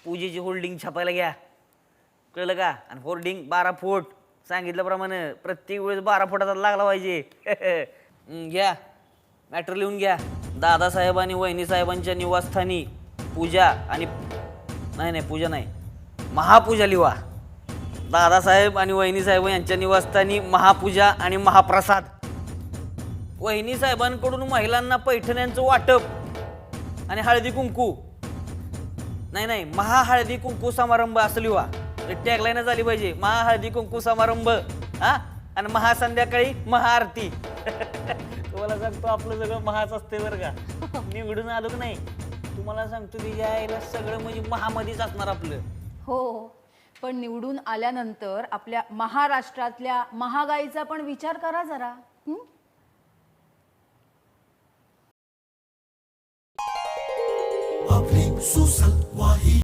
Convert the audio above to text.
पूजेची holding छापायला घ्या, कळलं का? आणि होल्डिंग 12 फूट सांगितल्याप्रमाणे प्रत्येक वेळेस 12 फुटाचा लागला पाहिजे. घ्या मॅटर लिहून घ्या. दादासाहेब आणि वहिनी साहेबांच्या निवासस्थानी पूजा आणि नाही पूजा नाही, महापूजा लिहा. दादासाहेब आणि वहिनी साहेब यांच्या निवासस्थानी महापूजा आणि महाप्रसाद. वहिनी साहेबांकडून महिलांना पैठण्यांचं वाटप आणि हळदी कुंकू नाही महाहळदी कुंकू समारंभ असं लिहा. टॅगलाईन झाली पाहिजे, महाहळदी कुंकू समारंभ हा आणि महासंध्याकाळी महाआरती. तुम्हाला सांगतो आपलं सगळं महाच असते बरं का. निवडून आलो की नाही तुम्हाला सांगतो की यायला सगळं म्हणजे महामध्येच असणार आपलं. हो, पण निवडून आल्यानंतर आपल्या महाराष्ट्रातल्या महागाईचा पण विचार करा जरा. आपली सुसल वाही